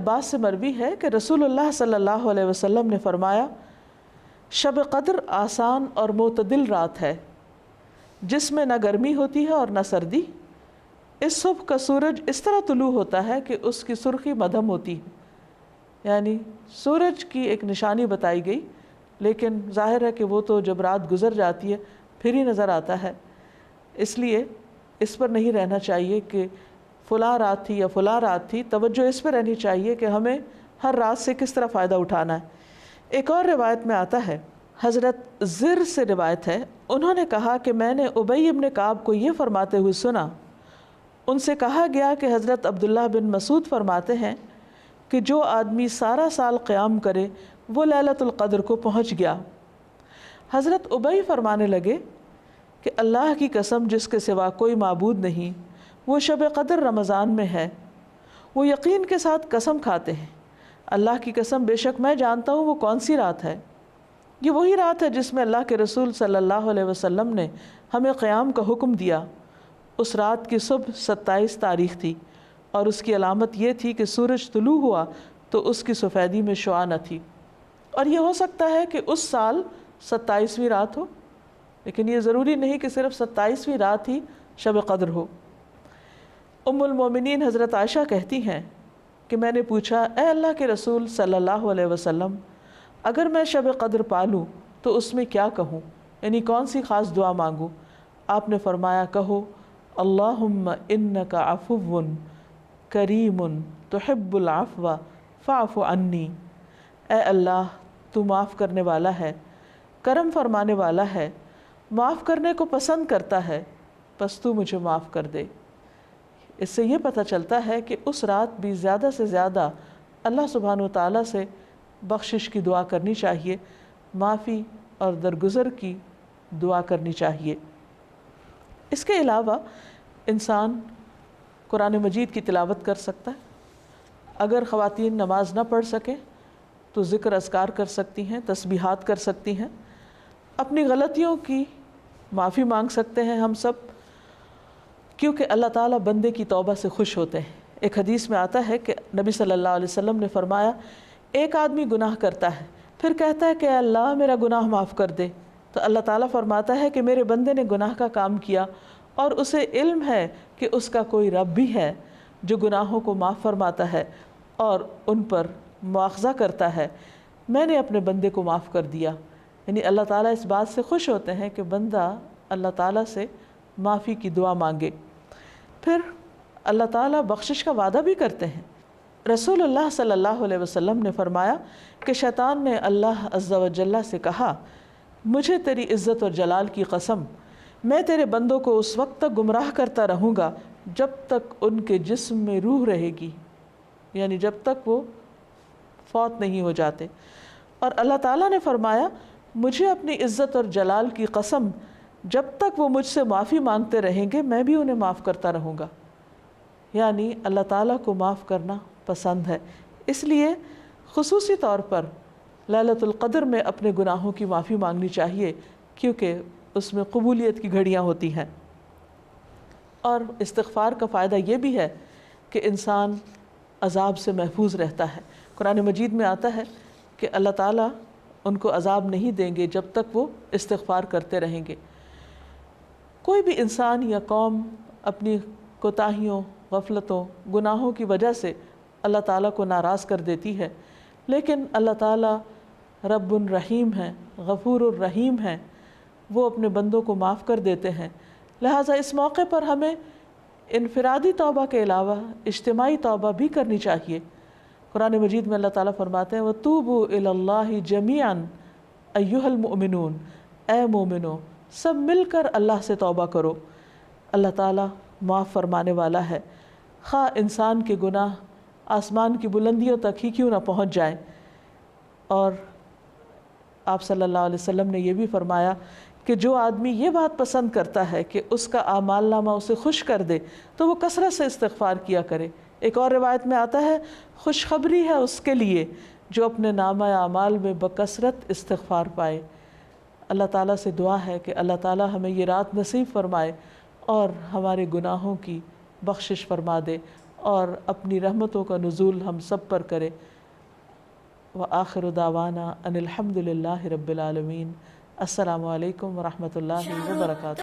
عباس سے مروی ہے کہ رسول اللہ صلی اللہ علیہ وسلم نے فرمایا شب قدر آسان اور معتدل رات ہے جس میں نہ گرمی ہوتی ہے اور نہ سردی۔ اس صبح کا سورج اس طرح طلوع ہوتا ہے کہ اس کی سرخی مدھم ہوتی ہے، یعنی سورج کی ایک نشانی بتائی گئی، لیکن ظاہر ہے کہ وہ تو جب رات گزر جاتی ہے پھر ہی نظر آتا ہے، اس لیے اس پر نہیں رہنا چاہیے کہ فلاں رات تھی یا فلاں رات تھی، توجہ اس پہ رہنی چاہیے کہ ہمیں ہر رات سے کس طرح فائدہ اٹھانا ہے۔ ایک اور روایت میں آتا ہے، حضرت زر سے روایت ہے، انہوں نے کہا کہ میں نے ابی بن کعب کو یہ فرماتے ہوئے سنا، ان سے کہا گیا کہ حضرت عبداللہ بن مسعود فرماتے ہیں کہ جو آدمی سارا سال قیام کرے وہ لیلۃ القدر کو پہنچ گیا۔ حضرت ابی فرمانے لگے کہ اللہ کی قسم جس کے سوا کوئی معبود نہیں، وہ شب قدر رمضان میں ہے۔ وہ یقین کے ساتھ قسم کھاتے ہیں، اللہ کی قسم بے شک میں جانتا ہوں وہ کون سی رات ہے۔ یہ وہی رات ہے جس میں اللہ کے رسول صلی اللہ علیہ وسلم نے ہمیں قیام کا حکم دیا۔ اس رات کی صبح 27 تاریخ تھی اور اس کی علامت یہ تھی کہ سورج طلوع ہوا تو اس کی سفیدی میں شعاع نہ تھی، اور یہ ہو سکتا ہے کہ اس سال 27ویں رات ہو، لیکن یہ ضروری نہیں کہ صرف 27ویں رات ہی شب قدر ہو۔ ام المومنین حضرت عائشہ کہتی ہیں کہ میں نے پوچھا اے اللہ کے رسول صلی اللہ علیہ وسلم، اگر میں شب قدر پالوں تو اس میں کیا کہوں، یعنی کون سی خاص دعا مانگوں؟ آپ نے فرمایا کہو اللہم انک عفو کریم تحب العفو فاعف عنی، اے اللہ تو معاف کرنے والا ہے، کرم فرمانے والا ہے، معاف کرنے کو پسند کرتا ہے، پس تو مجھے معاف کر دے۔ اس سے یہ پتہ چلتا ہے کہ اس رات بھی زیادہ سے زیادہ اللہ سبحانہ و تعالیٰ سے بخشش کی دعا کرنی چاہیے، معافی اور درگزر کی دعا کرنی چاہیے۔ اس کے علاوہ انسان قرآن مجید کی تلاوت کر سکتا ہے، اگر خواتین نماز نہ پڑھ سکیں تو ذکر اذکار کر سکتی ہیں، تسبیحات کر سکتی ہیں، اپنی غلطیوں کی معافی مانگ سکتے ہیں ہم سب، کیونکہ اللہ تعالیٰ بندے کی توبہ سے خوش ہوتے ہیں۔ ایک حدیث میں آتا ہے کہ نبی صلی اللہ علیہ وسلم نے فرمایا ایک آدمی گناہ کرتا ہے پھر کہتا ہے کہ اے اللہ میرا گناہ معاف کر دے، تو اللہ تعالیٰ فرماتا ہے کہ میرے بندے نے گناہ کا کام کیا اور اسے علم ہے کہ اس کا کوئی رب بھی ہے جو گناہوں کو معاف فرماتا ہے اور ان پر مواخذہ کرتا ہے، میں نے اپنے بندے کو معاف کر دیا۔ یعنی اللہ تعالیٰ اس بات سے خوش ہوتے ہیں کہ بندہ اللہ تعالیٰ سے معافی کی دعا مانگے۔ پھر اللہ تعالیٰ بخشش کا وعدہ بھی کرتے ہیں۔ رسول اللہ صلی اللہ علیہ وسلم نے فرمایا کہ شیطان نے اللہ عز و جل سے کہا مجھے تیری عزت اور جلال کی قسم، میں تیرے بندوں کو اس وقت تک گمراہ کرتا رہوں گا جب تک ان کے جسم میں روح رہے گی، یعنی جب تک وہ فوت نہیں ہو جاتے۔ اور اللہ تعالیٰ نے فرمایا مجھے اپنی عزت اور جلال کی قسم، جب تک وہ مجھ سے معافی مانگتے رہیں گے میں بھی انہیں معاف کرتا رہوں گا۔ یعنی اللہ تعالیٰ کو معاف کرنا پسند ہے، اس لیے خصوصی طور پر لیلۃ القدر میں اپنے گناہوں کی معافی مانگنی چاہیے، کیونکہ اس میں قبولیت کی گھڑیاں ہوتی ہیں۔ اور استغفار کا فائدہ یہ بھی ہے کہ انسان عذاب سے محفوظ رہتا ہے۔ قرآن مجید میں آتا ہے کہ اللہ تعالیٰ ان کو عذاب نہیں دیں گے جب تک وہ استغفار کرتے رہیں گے۔ کوئی بھی انسان یا قوم اپنی کوتاہیوں، غفلتوں، گناہوں کی وجہ سے اللہ تعالیٰ کو ناراض کر دیتی ہے، لیکن اللہ تعالیٰ رب الرحیم ہیں، غفور الرحیم ہیں، وہ اپنے بندوں کو معاف کر دیتے ہیں۔ لہٰذا اس موقع پر ہمیں انفرادی توبہ کے علاوہ اجتماعی توبہ بھی کرنی چاہیے۔ قرآن مجید میں اللہ تعالیٰ فرماتے ہیں وَتُوبُوا إِلَى اللَّهِ جَمِيعًا أَيُّهَا الْمُؤْمِنُونَ، اے مومنو سب مل کر اللہ سے توبہ کرو۔ اللہ تعالیٰ معاف فرمانے والا ہے، خواہ انسان کے گناہ آسمان کی بلندیوں تک ہی کیوں نہ پہنچ جائیں۔ اور آپ صلی اللہ علیہ وسلم نے یہ بھی فرمایا کہ جو آدمی یہ بات پسند کرتا ہے کہ اس کا اعمال نامہ اسے خوش کر دے تو وہ کثرت سے استغفار کیا کرے۔ ایک اور روایت میں آتا ہے خوشخبری ہے اس کے لیے جو اپنے نامہ اعمال میں بکثرت استغفار پائے۔ اللہ تعالیٰ سے دعا ہے کہ اللہ تعالیٰ ہمیں یہ رات نصیب فرمائے اور ہمارے گناہوں کی بخشش فرما دے اور اپنی رحمتوں کا نزول ہم سب پر کرے۔ وآخر دعوانا ان الحمد للہ رب العالمین۔ السلام علیکم ورحمۃ اللہ وبرکاتہ۔